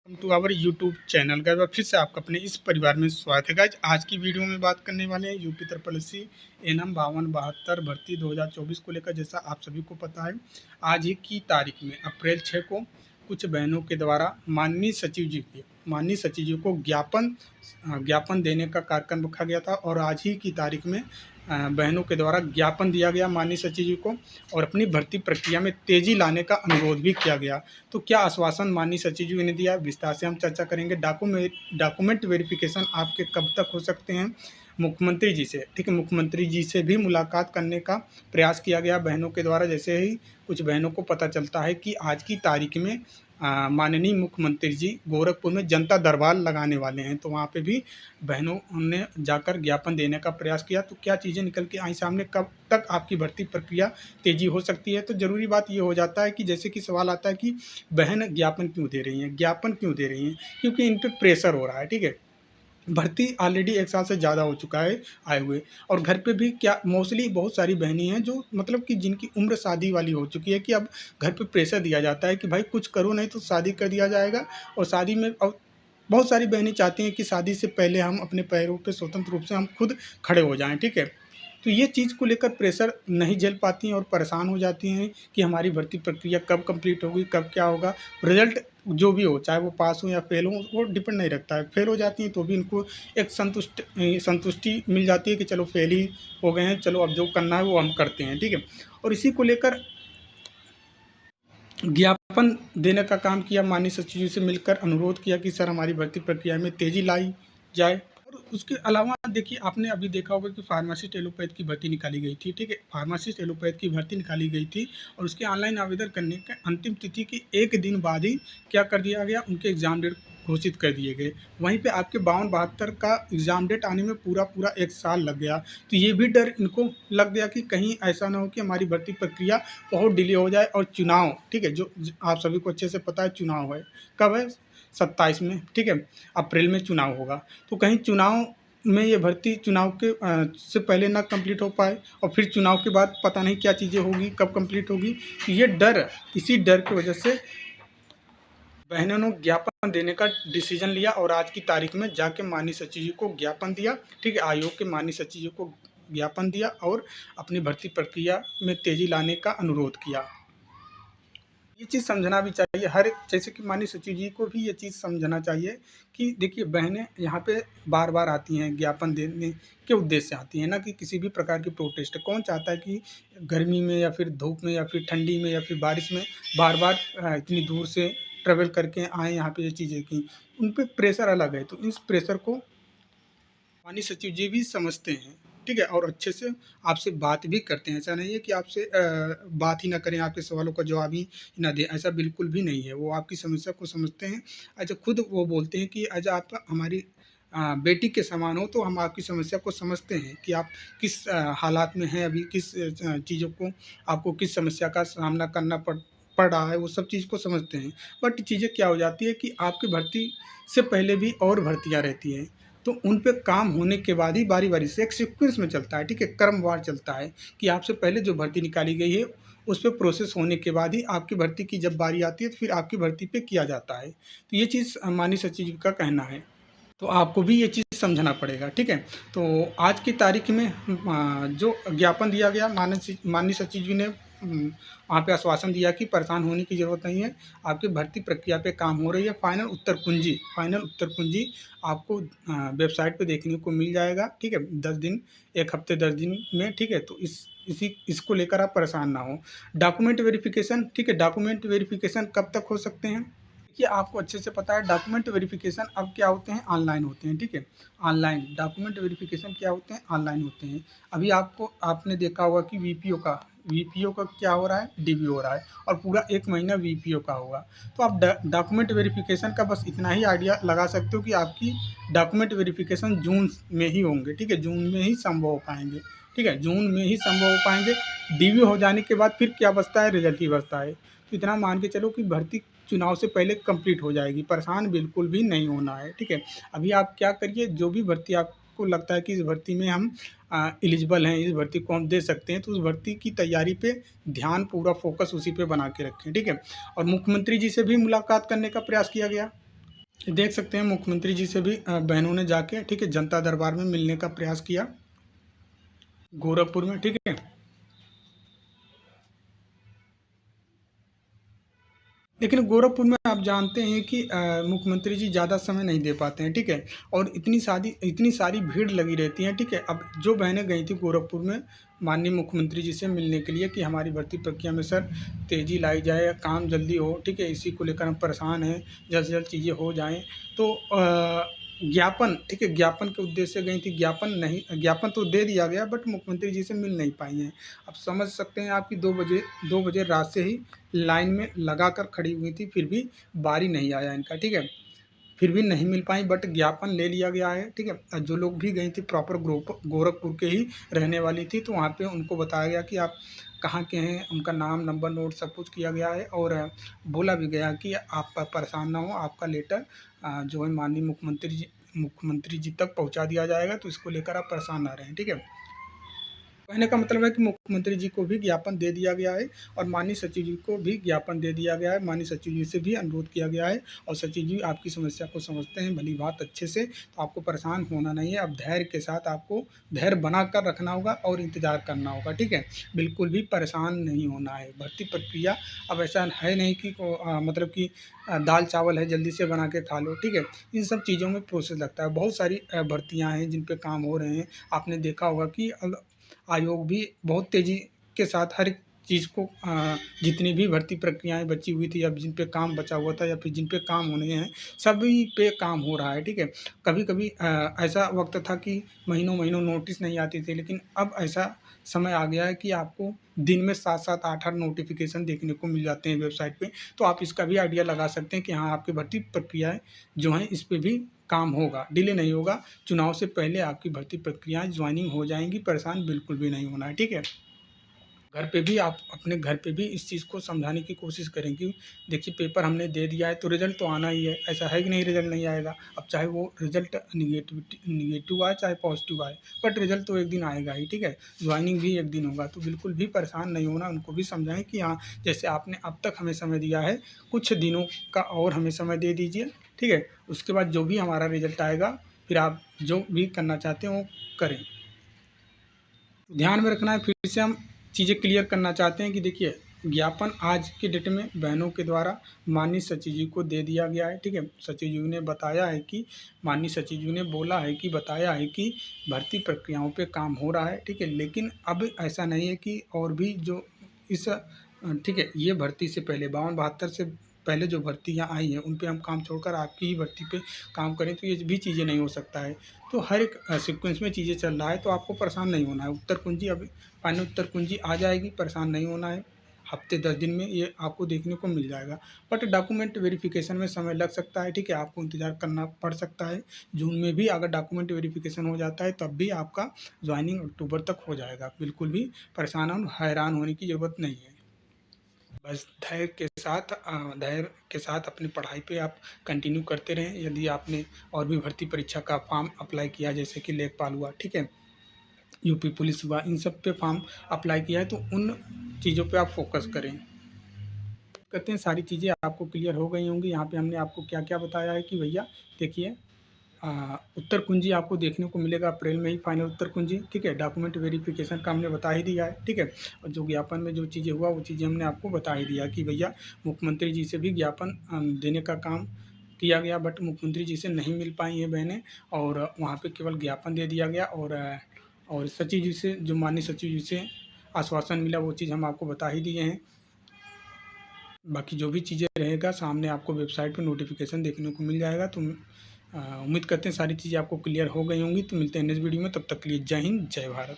To our YouTube channel का फिर से आपका अपने इस परिवार में स्वागत है गाइज। आज की वीडियो में बात करने वाले हैं यूपी ट्रिपल एससी एनएम 5272 भर्ती 2024 को लेकर। जैसा आप सभी को पता है, आज ही की तारीख में अप्रैल 6 को कुछ बहनों के द्वारा माननीय सचिव जी को ज्ञापन देने का कार्यक्रम रखा गया था और आज ही की तारीख में बहनों के द्वारा ज्ञापन दिया गया माननीय सचिव जी को और अपनी भर्ती प्रक्रिया में तेज़ी लाने का अनुरोध भी किया गया। तो क्या आश्वासन माननीय सचिव जी ने दिया, विस्तार से हम चर्चा करेंगे। डॉक्यूमेंट वेरिफिकेशन आपके कब तक हो सकते हैं? मुख्यमंत्री जी से, ठीक है, मुख्यमंत्री जी से भी मुलाकात करने का प्रयास किया गया बहनों के द्वारा। जैसे ही कुछ बहनों को पता चलता है कि आज की तारीख में माननीय मुख्यमंत्री जी गोरखपुर में जनता दरबार लगाने वाले हैं, तो वहाँ पे भी बहनों ने जाकर ज्ञापन देने का प्रयास किया। तो क्या चीज़ें निकल के आई सामने, कब तक आपकी भर्ती प्रक्रिया तेज़ी हो सकती है? तो ज़रूरी बात ये हो जाता है कि जैसे कि सवाल आता है कि बहन ज्ञापन क्यों दे रही हैं, क्योंकि इन पर प्रेशर हो रहा है, ठीक है। भर्ती ऑलरेडी 1 साल से ज़्यादा हो चुका है आए हुए, और घर पे भी क्या मोस्टली बहुत सारी बहनें हैं जो मतलब कि जिनकी उम्र शादी वाली हो चुकी है कि अब घर पे प्रेशर दिया जाता है कि भाई कुछ करो नहीं तो शादी कर दिया जाएगा। और शादी में अब बहुत सारी बहनें चाहती हैं कि शादी से पहले हम अपने पैरों पे स्वतंत्र रूप से हम खुद खड़े हो जाएँ, ठीक है। तो ये चीज़ को लेकर प्रेशर नहीं झेल पाती हैं और परेशान हो जाती हैं कि हमारी भर्ती प्रक्रिया कब कंप्लीट होगी, कब क्या होगा। रिज़ल्ट जो भी हो, चाहे वो पास हो या फेल हो, वो डिपेंड नहीं रखता है। फेल हो जाती हैं तो भी इनको एक संतुष्टि मिल जाती है कि चलो फेल ही हो गए हैं, चलो अब जो करना है वो हम करते हैं, ठीक है। और इसी को लेकर ज्ञापन देने का काम किया, माननीय सचिव जी से मिलकर अनुरोध किया कि सर हमारी भर्ती प्रक्रिया में तेज़ी लाई जाए। और उसके अलावा देखिए, आपने अभी देखा होगा कि फार्मासिस्ट एलोपैथ की भर्ती निकाली गई थी, ठीक है। फार्मासिस्ट एलोपैथ की भर्ती निकाली गई थी और उसके ऑनलाइन आवेदन करने के अंतिम तिथि के 1 दिन बाद ही क्या कर दिया गया, उनके एग्ज़ाम डेट घोषित कर दिए गए। वहीं पे आपके 52-72 का एग्ज़ाम डेट आने में पूरा 1 साल लग गया। तो ये भी डर इनको लग गया कि कहीं ऐसा ना हो कि हमारी भर्ती प्रक्रिया बहुत डिले हो जाए और चुनाव, ठीक है, जो आप सभी को अच्छे से पता है चुनाव है, कब है? 27 में, ठीक है, अप्रैल में चुनाव होगा। तो कहीं चुनाव में ये भर्ती चुनाव के से पहले ना कंप्लीट हो पाए और फिर चुनाव के बाद पता नहीं क्या चीज़ें होगी, कब कंप्लीट होगी। तो ये डर, इसी डर की वजह से बहनों ने ज्ञापन देने का डिसीजन लिया और आज की तारीख में जाके माननीय सचिव जी को ज्ञापन दिया, ठीक है। आयोग के माननीय सचिव जी को ज्ञापन दिया और अपनी भर्ती प्रक्रिया में तेज़ी लाने का अनुरोध किया। ये चीज़ समझना भी चाहिए हर, जैसे कि माननीय सचिव जी को भी ये चीज़ समझना चाहिए कि देखिए बहनें यहाँ पे बार-बार आती हैं, ज्ञापन देने के उद्देश्य से आती हैं, ना कि किसी भी प्रकार की प्रोटेस्ट। कौन चाहता है कि गर्मी में या फिर धूप में या फिर ठंडी में या फिर बारिश में बार-बार इतनी दूर से ट्रैवल करके आएँ यहाँ पे ये चीज़ें की। उन पे प्रेशर अलग है, तो इस प्रेशर को माननीय सचिव जी भी समझते हैं, ठीक है, और अच्छे से आपसे बात भी करते हैं। ऐसा नहीं है कि आपसे बात ही ना करें, आपके सवालों का जवाब ही ना दें, ऐसा बिल्कुल भी नहीं है। वो आपकी समस्या को समझते हैं। अच्छा, खुद वो बोलते हैं कि अच्छा आप हमारी बेटी के समान हो, तो हम आपकी समस्या को समझते हैं कि आप किस हालात में हैं अभी, किस चीज़ों को आपको किस समस्या का सामना करना पड़ रहा है, वो सब चीज़ को समझते हैं। बट चीज़ें क्या हो जाती है कि आपकी भर्ती से पहले भी और भर्तियाँ रहती हैं, तो उन पे काम होने के बाद ही बारी-बारी से एक सीक्वेंस में चलता है, ठीक है, क्रमवार चलता है कि आपसे पहले जो भर्ती निकाली गई है, उस पे प्रोसेस होने के बाद ही आपकी भर्ती की जब बारी आती है, तो फिर आपकी भर्ती पे किया जाता है। तो ये चीज़ माननीय सचिव जी का कहना है। तो आपको भी ये चीज़ समझना पड़ेगा, ठीक है। तो आज की तारीख में जो ज्ञापन दिया गया, माननीय सचिव जी ने वहाँ पे आश्वासन दिया कि परेशान होने की ज़रूरत नहीं है, आपकी भर्ती प्रक्रिया पे काम हो रही है। फाइनल उत्तर कुंजी आपको वेबसाइट पे देखने को मिल जाएगा, ठीक है, 10 दिन, 1 हफ्ते 10 दिन में, ठीक है। तो इसको लेकर आप परेशान ना हो। डॉक्यूमेंट वेरिफिकेशन, ठीक है, डॉक्यूमेंट वेरिफिकेशन कब तक हो सकते हैं? देखिए, आपको अच्छे से पता है डॉक्यूमेंट वेरिफिकेशन अब क्या होते हैं, ऑनलाइन होते हैं, ठीक है। ऑनलाइन डॉक्यूमेंट वेरिफिकेशन क्या होते हैं, ऑनलाइन होते हैं। अभी आपने देखा होगा कि वीपीओ का क्या हो रहा है, डीबीओ हो रहा है और पूरा 1 महीना वीपीओ का होगा। तो आप डॉक्यूमेंट वेरिफिकेशन का बस इतना ही आइडिया लगा सकते हो कि आपकी डॉक्यूमेंट वेरिफिकेशन जून में ही होंगे, ठीक है, जून में ही संभव हो पाएंगे, ठीक है, जून में ही संभव हो पाएंगे। डीबीओ हो जाने के बाद फिर क्या बचता है, रिजल्ट ही बचता है। तो इतना मान के चलो कि भर्ती चुनाव से पहले कंप्लीट हो जाएगी, परेशान बिल्कुल भी नहीं होना है, ठीक है। अभी आप क्या करिए, जो भी भर्ती आपको लगता है कि इस भर्ती में हम एलिजिबल हैं, इस भर्ती को हम दे सकते हैं, तो उस भर्ती की तैयारी पे ध्यान, पूरा फोकस उसी पे बना के रखें, ठीक है। और मुख्यमंत्री जी से भी मुलाकात करने का प्रयास किया गया। देख सकते हैं मुख्यमंत्री जी से भी बहनों ने जाके, ठीक है, जनता दरबार में मिलने का प्रयास किया गोरखपुर में, ठीक है। लेकिन गोरखपुर में आप जानते हैं कि मुख्यमंत्री जी ज़्यादा समय नहीं दे पाते हैं, ठीक है। और इतनी सारी भीड़ लगी रहती है, ठीक है। अब जो बहनें गई थी गोरखपुर में माननीय मुख्यमंत्री जी से मिलने के लिए कि हमारी भर्ती प्रक्रिया में सर तेज़ी लाई जाए या काम जल्दी हो, ठीक है, इसी को लेकर हम परेशान हैं, जल्द से जल्द चीज़ें हो जाएँ। तो ज्ञापन, ठीक है, ज्ञापन के उद्देश्य से गई थी, ज्ञापन तो दे दिया गया बट मुख्यमंत्री जी से मिल नहीं पाई हैं। अब समझ सकते हैं आप कि 2 बजे रात से ही लाइन में लगा कर खड़ी हुई थी, फिर भी बारी नहीं आया इनका, ठीक है। फिर भी नहीं मिल पाई बट ज्ञापन ले लिया गया है, ठीक है। जो लोग भी गई थी प्रॉपर ग्रुप गोरखपुर के ही रहने वाली थी, तो वहाँ पे उनको बताया गया कि आप कहाँ के हैं, उनका नाम नंबर नोट सब कुछ किया गया है और बोला भी गया कि आप परेशान ना हो, आपका लेटर जो है माननीय मुख्यमंत्री जी तक पहुँचा दिया जाएगा, तो इसको लेकर आप परेशान ना रहें, ठीक है। कहने का मतलब है कि मुख्यमंत्री जी को भी ज्ञापन दे दिया गया है और माननीय सचिव जी को भी ज्ञापन दे दिया गया है। माननीय सचिव जी से भी अनुरोध किया गया है और सचिव जी आपकी समस्या को समझते हैं भली बात अच्छे से, तो आपको परेशान होना नहीं है। अब धैर्य के साथ आपको धैर्य बनाकर रखना होगा और इंतज़ार करना होगा, ठीक है। बिल्कुल भी परेशान नहीं होना है। भर्ती प्रक्रिया अब ऐसा है नहीं कि मतलब कि दाल चावल है जल्दी से बना के खा लो, ठीक है। इन सब चीज़ों में प्रोसेस लगता है। बहुत सारी भर्तियाँ हैं जिन पे काम हो रहे हैं। आपने देखा होगा कि आयोग भी बहुत तेज़ी के साथ हर एक चीज़ को जितनी भी भर्ती प्रक्रियाएँ बची हुई थी, अब जिन पे काम बचा हुआ था या फिर जिन पे काम होने हैं, सभी पे काम हो रहा है, ठीक है। कभी-कभी ऐसा वक़्त था कि महीनों-महीनों नोटिस नहीं आती थी, लेकिन अब ऐसा समय आ गया है कि आपको दिन में 7-7 8-8 नोटिफ़िकेशन देखने को मिल जाते हैं वेबसाइट पे। तो आप इसका भी आइडिया लगा सकते हैं कि हाँ, आपकी भर्ती प्रक्रियाएँ जो हैं, इस पे भी काम होगा, डिले नहीं होगा। चुनाव से पहले आपकी भर्ती प्रक्रियाएँ जॉइनिंग हो जाएँगी, परेशान बिल्कुल भी नहीं होना है, ठीक है? घर पे भी आप अपने घर पे भी इस चीज़ को समझाने की कोशिश करें कि देखिए पेपर हमने दे दिया है तो रिज़ल्ट तो आना ही है, ऐसा है कि नहीं रिज़ल्ट नहीं आएगा। अब चाहे वो रिज़ल्ट नेगेटिव आए चाहे पॉज़िटिव आए, बट रिज़ल्ट तो एक दिन आएगा ही, ठीक है? जॉइनिंग भी एक दिन होगा, तो बिल्कुल भी परेशान नहीं होना, उनको भी समझाएँ कि हाँ, जैसे आपने अब तक हमें समय दिया है, कुछ दिनों का और हमें समय दे दीजिए, ठीक है? उसके बाद जो भी हमारा रिज़ल्ट आएगा, फिर आप जो भी करना चाहते हैं वो करें। ध्यान में रखना है, फिर से हम चीज़ें क्लियर करना चाहते हैं कि देखिए ज्ञापन आज के डेट में बहनों के द्वारा माननीय सचिव जी को दे दिया गया है, ठीक है। सचिव जी ने बताया है कि माननीय सचिव जी ने बोला है कि बताया है कि भर्ती प्रक्रियाओं पे काम हो रहा है, ठीक है। लेकिन अब ऐसा नहीं है कि और भी जो इस ठीक है, ये भर्ती से पहले 52-72 से पहले जो भर्तियाँ आई हैं उन पे हम काम छोड़कर आपकी ही भर्ती पे काम करें, तो ये भी चीज़ें नहीं हो सकता है। तो हर एक सीक्वेंस में चीज़ें चल रहा है, तो आपको परेशान नहीं होना है। उत्तर कुंजी अब फाइनल उत्तर कुंजी आ जाएगी, परेशान नहीं होना है। हफ्ते 10 दिन में ये आपको देखने को मिल जाएगा। बट डॉक्यूमेंट वेरिफिकेशन में समय लग सकता है, ठीक है, आपको इंतज़ार करना पड़ सकता है। जून में भी अगर डॉक्यूमेंट वेरिफिकेशन हो जाता है तब भी आपका जॉइनिंग अक्टूबर तक हो जाएगा। बिल्कुल भी परेशान और हैरान होने की ज़रूरत नहीं है। बस धैर्य के साथ अपनी पढ़ाई पे आप कंटिन्यू करते रहें। यदि आपने और भी भर्ती परीक्षा का फॉर्म अप्लाई किया जैसे कि लेखपाल हुआ, ठीक है, यूपी पुलिस हुआ, इन सब पे फॉर्म अप्लाई किया है तो उन चीज़ों पे आप फोकस करें। कहते हैं सारी चीज़ें आपको क्लियर हो गई होंगी। यहाँ पे हमने आपको क्या-क्या बताया है कि भैया देखिए उत्तर कुंजी आपको देखने को मिलेगा अप्रैल में ही फाइनल उत्तर कुंजी, ठीक है। डॉक्यूमेंट वेरिफिकेशन का हमने बता ही दिया है, ठीक है। और जो ज्ञापन में जो चीज़ें हुआ वो चीज़ें हमने आपको बता ही दिया कि भैया मुख्यमंत्री जी से भी ज्ञापन देने का काम किया गया बट मुख्यमंत्री जी से नहीं मिल पाई हैं बहनें और वहाँ पे केवल ज्ञापन दे दिया गया और सचिव जी से जो माननीय सचिव जी से आश्वासन मिला वो चीज़ हम आपको बता ही दिए हैं। बाकी जो भी चीज़ें रहेगा सामने आपको वेबसाइट पे नोटिफिकेशन देखने को मिल जाएगा। तो उम्मीद करते हैं सारी चीज़ें आपको क्लियर हो गई होंगी। तो मिलते हैं नेक्स्ट वीडियो में, तब तक के लिए जय हिंद, जय भारत।